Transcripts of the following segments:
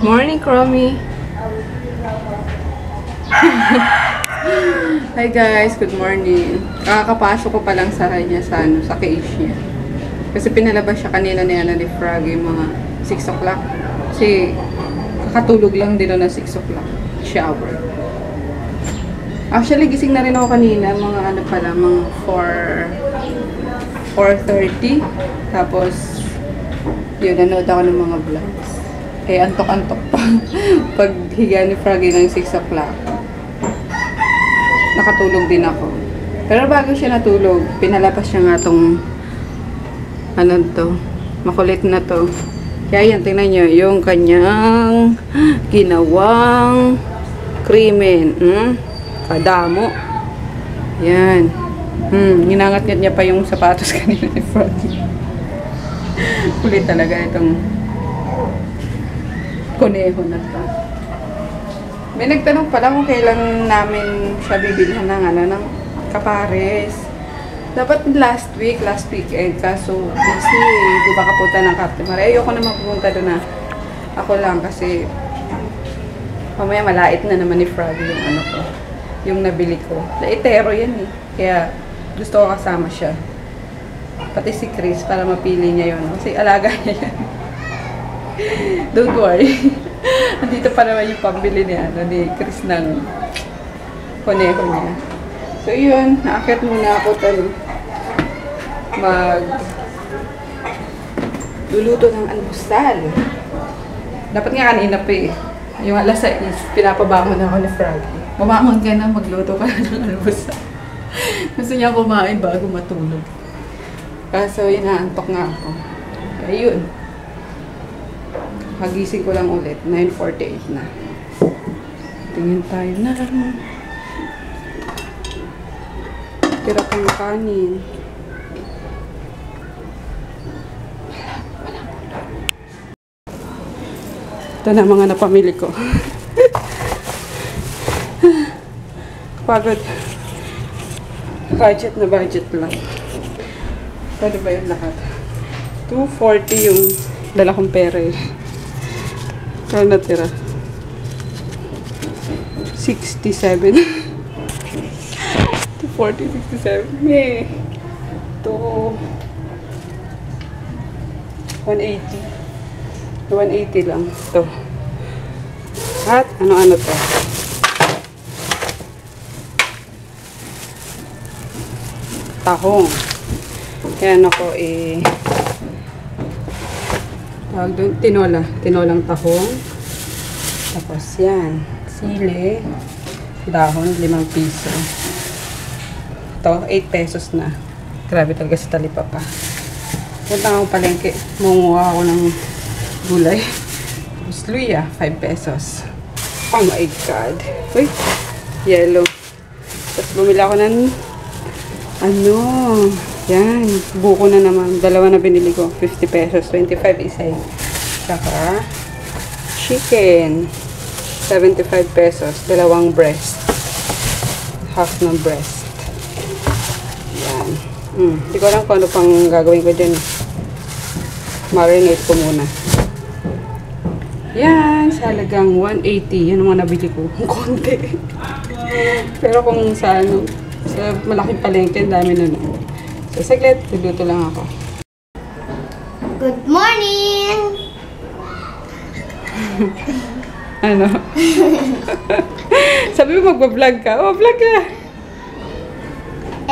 Morning, Cromie. Hi guys, good morning. Kakapasok ko pa lang sa kanya sa cage niya. Kasi pinalabas siya kanina ni Froggy mga 6 o'clock. Kasi kakatulog lang din na 6 o'clock. Shower. Actually, gising na rin ako kanina. Mga mga 4:30. Tapos, yun, nanood ako ng mga vlogs. Eh, antok-antok pa. Pag higa ni Froggy ng 6 o'clock, nakatulog din ako. Pero bago siya natulog, pinalabas siya nga tong makulit na to. Kaya yan, tingnan nyo, yung kanyang ginawang krimen. Kadamo. Yan. Ginangat-ngat niya pa yung sapatos kanina ni Froggy. Kulit talaga itong kuneho na to. May nagtanong pala kung kailan namin siya bibilhan ng kapares. Dapat last weekend. Kaso busy. Di ba kapunta ng customer? Ayoko na mapupunta doon na. Ako lang kasi mamaya malait na naman ni Froggy yung yung nabili ko. Laitero yan eh. Kaya gusto ko kasama siya. Pati si Chris para mapili niya yun. Kasi alaga niya yan. Don't worry. Andito pa naman yung pambili ni Chris ng kuneho niya. So yun, naakit muna ako luluto ng almusal. Dapat nga kanina pa eh. Yung alas 6, pinapabangon ako ni Froggy. Bumangon ka na, magluto ka na ng almusal. Gusto niya kumain bago matulog. Kaso inaantok nga ako. Kaya yun. Magising ko lang ulit. 9:48 na. Tingin tayo na. Tira pang kanin. Ito na mga napamili ko. Pagod. Budget lang. Pwede ba yung lahat? 240 yung dala kong pera eh. Kaya natira 67. 240, 67. Yay! Ito 180. 180 lang. Ito. At ano to? Tahong. Kaya ko tawag doon, tinolang tahong. Tapos yan, sili, dahon, 5 piso. Ito, 8 pesos na. Grabe talaga sa talipapa. Punta akong palengke, munguha ako ng gulay. Tapos luya, 5 pesos. Oh my God. Uy, yellow. Tapos bumili ako ng yan, buko na naman. Dalawa na binili ko. 50 pesos. 25 isa. Saka, chicken. 75 pesos. Dalawang breast. Half ng breast. Yan. Hindi ko alam kung ano pang gagawin ko dyan. Marinate ko muna. Yan. Sa halagang 180. Yan ang mga nabili ko. Konti. Pero kung sa malaking palengke, dami na nun. So, saglit, luluto lang ako. Good morning! Ano? Sabi mo magbablog ka? Oh, vlog ka!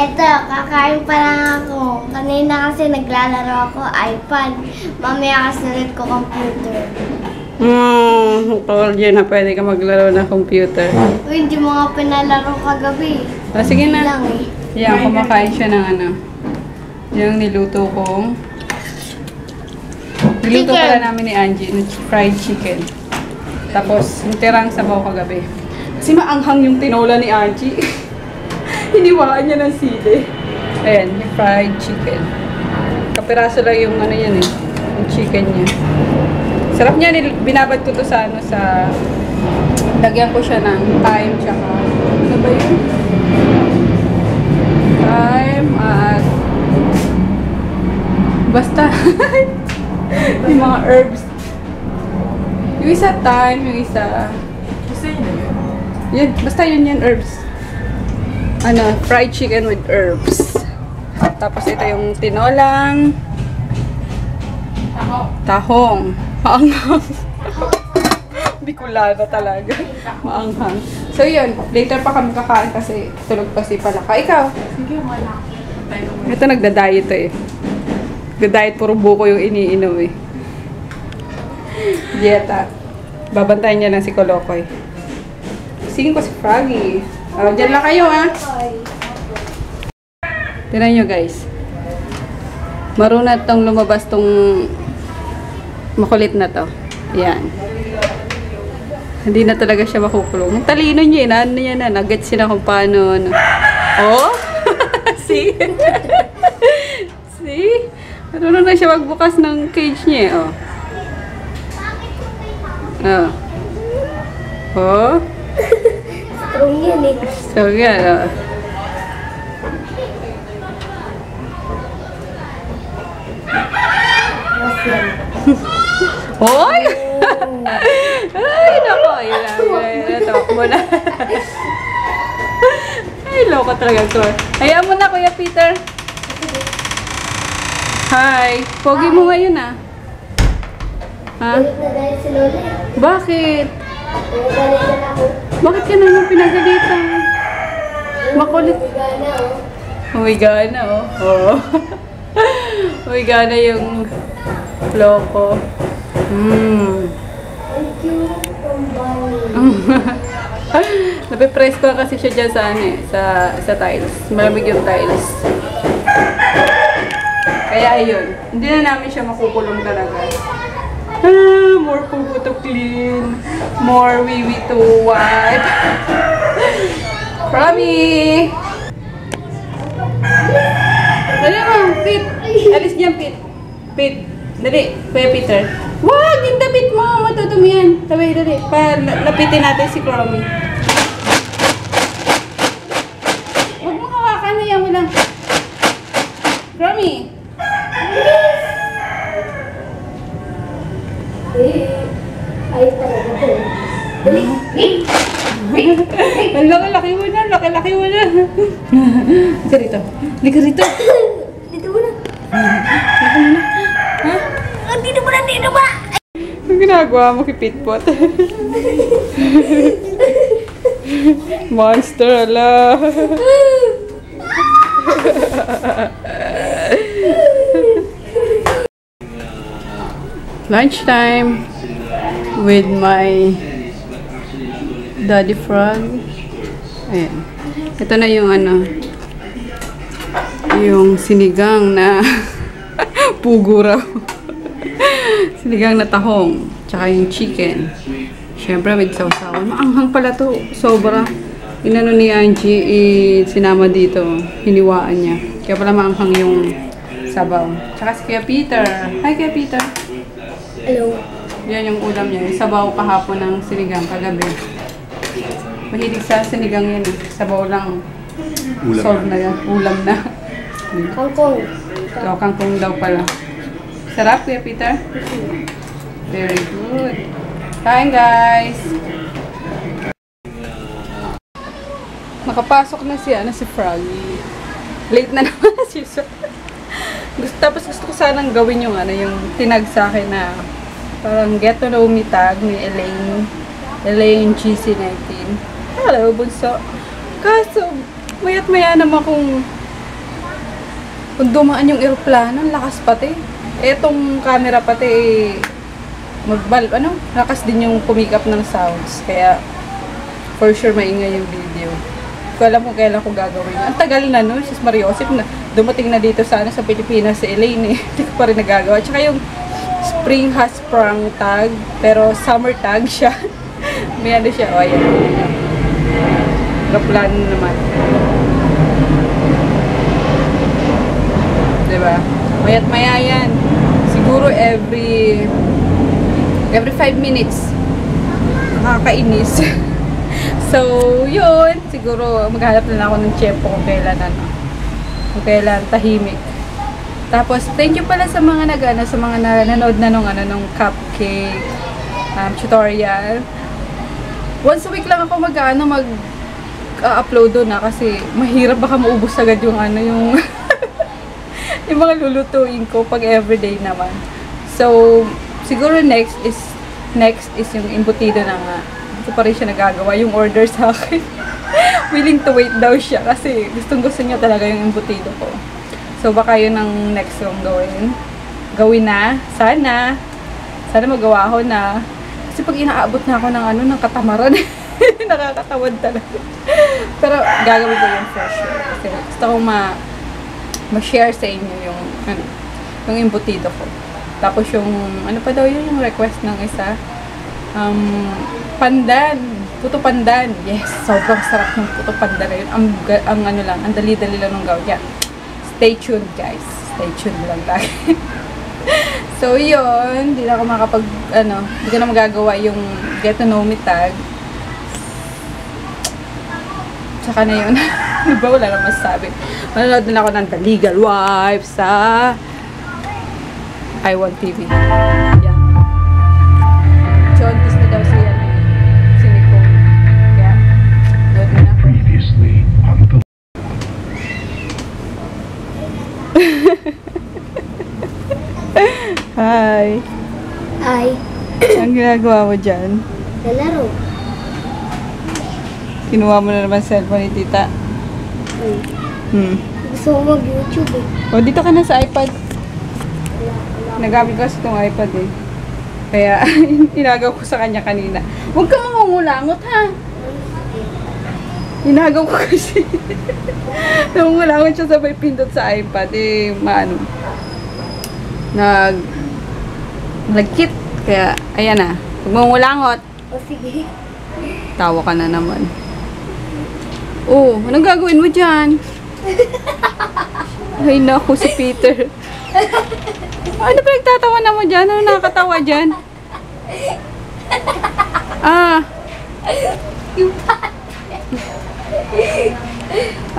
Eto, kakain pa lang ako. Kanina kasi naglalaro ako, iPad. Mamaya kasi ulit ko computer. Told you na pwede ka maglaro ng computer. Uy, hindi mo nga pinalaro kagabi. Sige na. Lang eh. Yan, kumakain siya ng yung niluto kong pala namin ni Angie, fried chicken. Tapos, yung tirang sabaw kagabi. Kasi maanghang yung tinola ni Angie. Hiniwaan niya ng sili. Ayan, yung fried chicken. Kapiraso lang yung yan eh. Yung chicken niya. Sarap niya, binabad ko to sa lagyan ko siya ng thyme, tsaka ano ba yun? Thyme at basta yung mga herbs. Yung isa thyme, yung isa... Gusto yun na yun? Yun, basta yun yan, herbs. Ano, fried chicken with herbs. Tapos ito yung tinolang... tahong. Maanghang. Bicolana talaga. Maanghang. So yun, later pa kami kakain kasi tulog pa si Palaka. Ikaw? Sige, wala. Ito nagda-diet to eh. Nagda-diet, puro buko yung iniinom eh. Dieta. Babantayan niya lang si Kolokoy. Singin ko si Froggy. Oh, dyan lang kayo ah. Tignan nyo guys. Marunat tong lumabas tong makulit na to. Yan. Hindi na talaga siya makukulong. Ang talino niya, ano niya na, nag-gets siya na kung paano. Ano. Oh? See? See? Marunong na siya magbukas ng cage niya, oh. Oh. Oh? Strong yan eh. So, yan, oh. Hoy! Ay, nako. Tawak mo na. Ay, loko talaga ko. Hayaan mo na, Kuya Peter. Hi. Pogi mo ngayon, ah. Ha? Galit na dahil si Lola. Bakit? Galit na ako. Bakit ka naman pinagalitan? Makulit. Gana oh. Umigana, oh. Oo. Umigana yung loko. Thank you for buying. Napipress ko kasi siya dyan sa, ano, eh, sa tiles. Malamig yung tiles. Kaya ayun. Hindi na namin siya makukulong talaga. Ah, more pupo to clean. More wee to wipe. Promi! Dali mo, Pete. Alis niyan, Pete. Pete. Dali, Kuya Peter. Wag! Yung damit mo! Matutumi yan. Tabi, dali. Lapitin natin si Cromie. Huwag mo hawakan. Hayaan mo lang. Cromie! Ay, talaga to. Ang laki-laki mo na. Laki-laki mo na. Lika rito. Lika rito. Dito mo na. Lika mo na. Ha? Dito mo na, dito ba? Ang ginagawa mo kay Pitpot? Monster, ala. Lunchtime with my Daddy Frog. Ayan. Ito na yung ano, yung sinigang na pugo raw. Sinigang na tahong. Tsaka yung chicken. Siyempre, with sausawan. Maanghang pala to. Sobra. Inano ni Angie, sinama dito. Hiniwaan niya. Kaya pala maanghang yung sabaw. Tsaka si Kuya Peter. Hi, Kuya Peter. Hello. Yan yung ulam niya. Yung sabaw kahapon ng sinigang kagabi. Mahilig sa sinigang yan. Sabaw lang. Ulam. Solve na yan. Ulam na. Kangkong. So, kangkong daw pala. Sarap, Kuya Peter? Very good. Kain, guys! Nakapasok na si Froggy. Late na naman si Tapos gusto ko sanang gawin yung yung tinag sa akin na parang get to know me tag ni Elaine GC19. Hello, bunso. Kaso, mayat maya naman kung dumaan yung aeroplano, lakas pati. Etong camera pati, lakas din yung pumikap ng sounds. Kaya, for sure, maingay yung video. Hindi ko alam kung kailan ko gagawin. Ang tagal na, no? Sis Mariosip, na dumating na dito sa Pilipinas si Elaine, eh. Hindi ko pa rin nagagawa. Tsaka yung spring has sprung tag, pero summer tag siya. May ano siya, o ayan. Aeroplano naman. Diba? Mayat maya yan. Siguro every 5 minutes. Nakakainis. So, yun. Siguro maghanap na lang ako ng tiyempo kung kailan tahimik. Tapos, thank you pala sa mga sa mga nanood na nung cupcake. tutorial. Once a week lang ako mag-upload doon na kasi mahirap baka maubos agad yung yung yung mga lulutuin ko pag everyday naman. So, siguro next is yung embutido na nga. Hindi ko pa rin siya nagagawa yung order sa akin. Willing to wait daw siya kasi gusto niya talaga yung embutido ko. So, baka yun ang next kong gawin. Gawin na. Sana magawa ko na. Kasi pag inaabot na ako ng katamaran, nakakatawad talaga. Pero gagawin ko yun for sure. Kasi gusto kong ma-share sa inyo yung embutido ko. Tapos yung, ano pa daw yun, yung request ng isa? Pandan. Puto pandan. Yes, sobrang sarap ng puto pandan na yun. Ang dali-dali lang ng gawin. Yeah. Stay tuned, guys. Stay tuned lang tayo. So, yun. Hindi na ako hindi ko na magagawa yung get to know me tag. Tsaka na yun. Diba, wala na masasabi. Manonood din ako ng The Legal Wife sa iWant TV. Yan. Chontis na daw siya si Nico. Kaya, nood mo na. Previously on the Hi. Ay, Ang ginagawa mo dyan? lalaro. Kinuha mo na naman cellphone ni tita. Gusto ko mag-YouTube eh. O, dito ka na sa iPad. Nagamit ko kasi itong iPad eh. Kaya, inagaw ko sa kanya kanina. Huwag ka mangungulangot ha! Inagaw ko kasi. Nangungulangot siya sabay pindot sa iPad. Eh, nagkit. Kaya, ayan na. Huwag mangungulangot. O sige. Tawa ka na naman. Oh, anong gagawin mo dyan? Ay, naku, si Peter. Ano pa nagtatawa na mo dyan? Ano nakakatawa dyan? Yung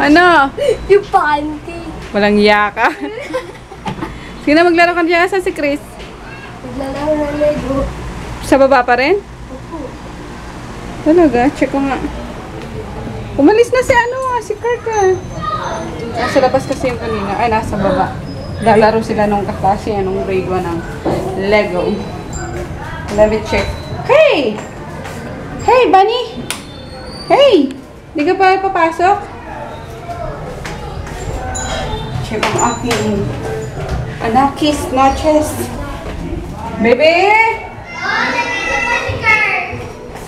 Ano? Yung pancake. Walang iya ka. Sige na, maglaro ka dyan. Saan si Chris? Naglalaro ng Lego. Sa baba pa rin? Opo. Talaga? Check ko nga. Umalis na si Kurt Nasa labas kasi yung kanina. Ay, nasa baba. Lalaro sila nung kaklase, nung grade 1 ng Lego. Let me check. Hey! Hey, Bunny! Hey! Di ka pa papasok? Check ang aking anakis noches. Baby!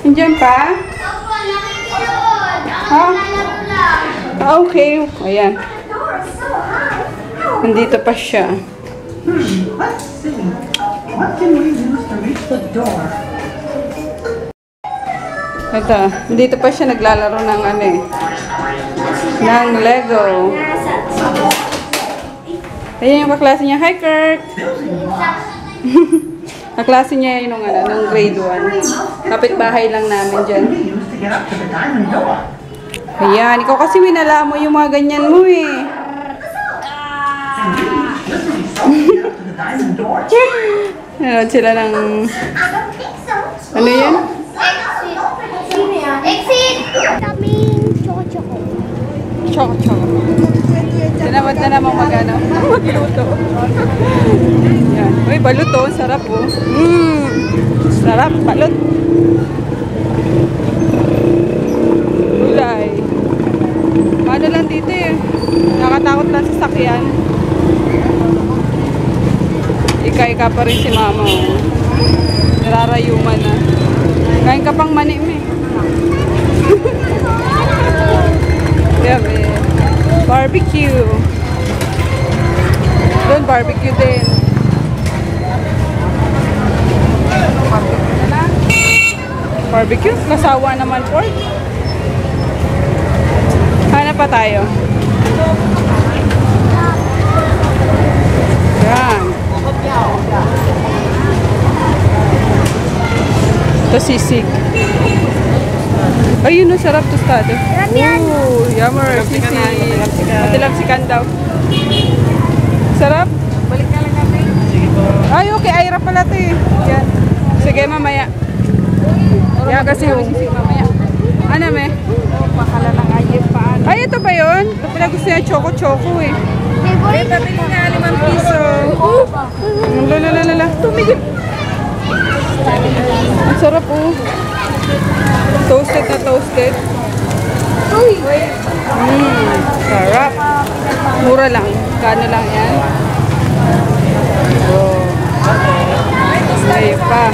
Nandiyan pa? Ha? Okay. Ayan. Nandito pa siya. Let's see. What can we use to reach the door? Ito. Nandito pa siya naglalaro ng ng Lego. Ayan yung kaklase niya. Hi, Kirk! Kaklase niya yun nung grade 1. Kapit-bahay lang namin dyan. We use to get up to the diamond door. Ayan, ikaw kasi winala mo yung mga ganyan mo eh. Get up to the diamond door. Nanood sila ng... Ano yan? Exit! Daming choco-choco. Choco-choco. Tinamad na namang magluto. Yan. Uy, balut oh. Sarap oh. Sarap, balut. Gulay. Ano lang dito eh. Nakatakot lang sa sakyan. Ika-ika pa rin si mama oh. Nararayuman na. Kain ka pang mani eh. Diba? Barbecue. Doon, barbecue din. Barbecue na lang. Barbecue? Kasawa naman pork. Hanap pa tayo. Yan. Ito sisig. Ayun, ang sarap tostado. Ooh, yummer. Sisig. Matilapsikan daw. Sarap. Balik na lang kami. Ay, okay. Ayra pala ito eh. Yan. Sige, mamaya. Kaya kasi yung... Ano, me? Pakala ng ayip pa. Ay, ito ba yun? Ito pala gusto niya choco-choco eh. Favorite? Pabili nga 5 piso. Lalalala. Tumigil. Ang sarap oh. Toasted na toasted. Uy! Sarap. Mura lang. Kano lang yan? Oh. Ay pa.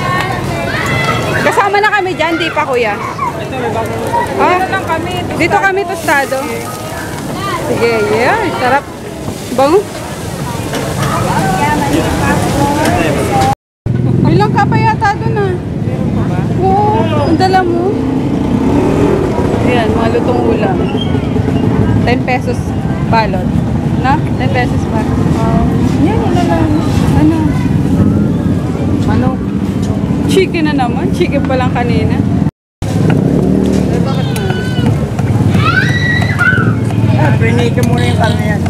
Kasama na kami dyan, di pa kuya? Ah, lang kami. dito kami tostado. Sige, yeah. Sarap. Bango. Bilang ka pa yata doon ah. Oo, ang dala mo. Ayan, mga lutong ulam. 10 pesos balot. Na? 10 pesos ba? Yan, ano lang. Ano? Manok. Chicken na naman. Chicken pa lang kanina. Eh, bakit na? Prinake muna yung karne yan.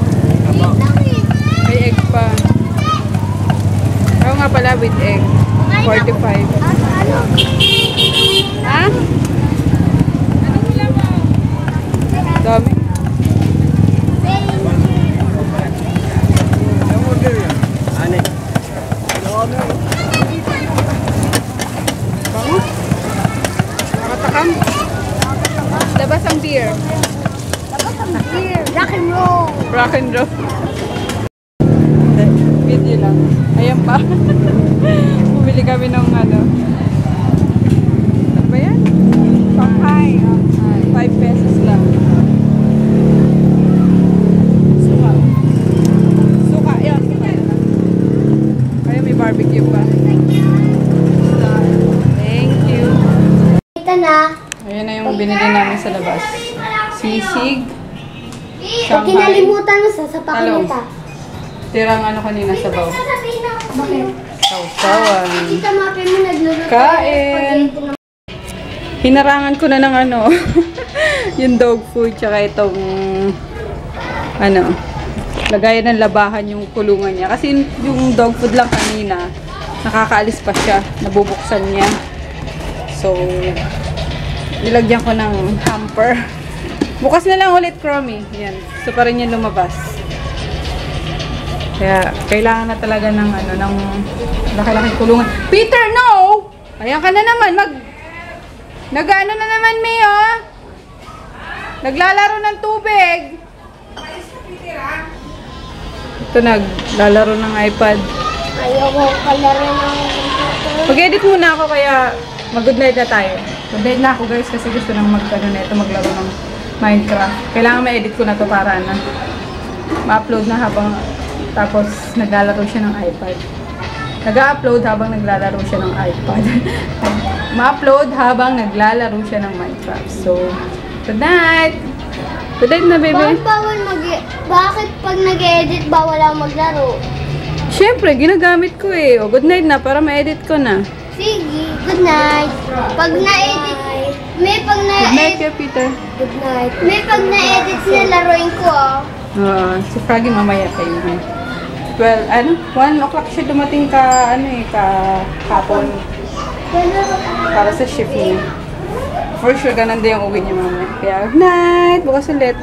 May egg pa. Oo nga pala, with egg. 45. Ha? Dami. Bango. Nakatakam. Labas ang beer. Rock and roll! Rock and roll. Video lang. Ayan pa. Bumili kami ng ano. Ano ba yan? Shanghai. 5 pesos lang. Suka. Suka. Yan. Suka. Kaya may barbecue pa. Thank you. Ito na. Ayan na yung binili namin sa labas. Sisig. Pag kinalimutan mo, sasapakin Talong. kita. Tirang ano kanina sa baw. Bakit? Sausawan. Tita Mapi mo nagluluto. Kain. Hinarangan ko na ng ano. Yung dog food. Tsaka itong ano. Lagayan ng labahan yung kulungan niya. Kasi yung dog food lang kanina. Nakakaalis pa siya. Nabubuksan niya. So, nilagyan ko ng hamper. Bukas na lang ulit, Chromie. Yan. So, pa rin yan lumabas. Kaya, kailangan na talaga ng, ano, ng laki-laki kulungan. Peter, no! Ayan ka na naman. Nag-ano na naman, Mayo? Naglalaro ng tubig. Ito, naglalaro ng iPad. Ayoko kalaro ng computer. Mag-edit muna ako, kaya mag-good night na tayo. Good night na ako, guys, kasi gusto nang maglaro ng Minecraft. Kailangan ma-edit ko na to para na ma-upload na habang tapos naglalaro siya ng iPad. Nag-upload habang naglalaro siya ng iPad. Ma-upload habang naglalaro siya ng Minecraft. So, good night! Good night na, baby. Bakit pag nag-edit bawal ako maglaro? Siyempre, ginagamit ko eh. O, good night na para ma-edit ko na. Sige, good night. Pag na-edit, Good night, kaya Peter. Good night. May pag na-edit sila laruin ko Si Froggy mamaya kayo. Well, 1 o'clock siya dumating kahapon para sa shift niya. For sure, ganun din yung uwi niya mamaya. Kaya, good night! Bukas ulit.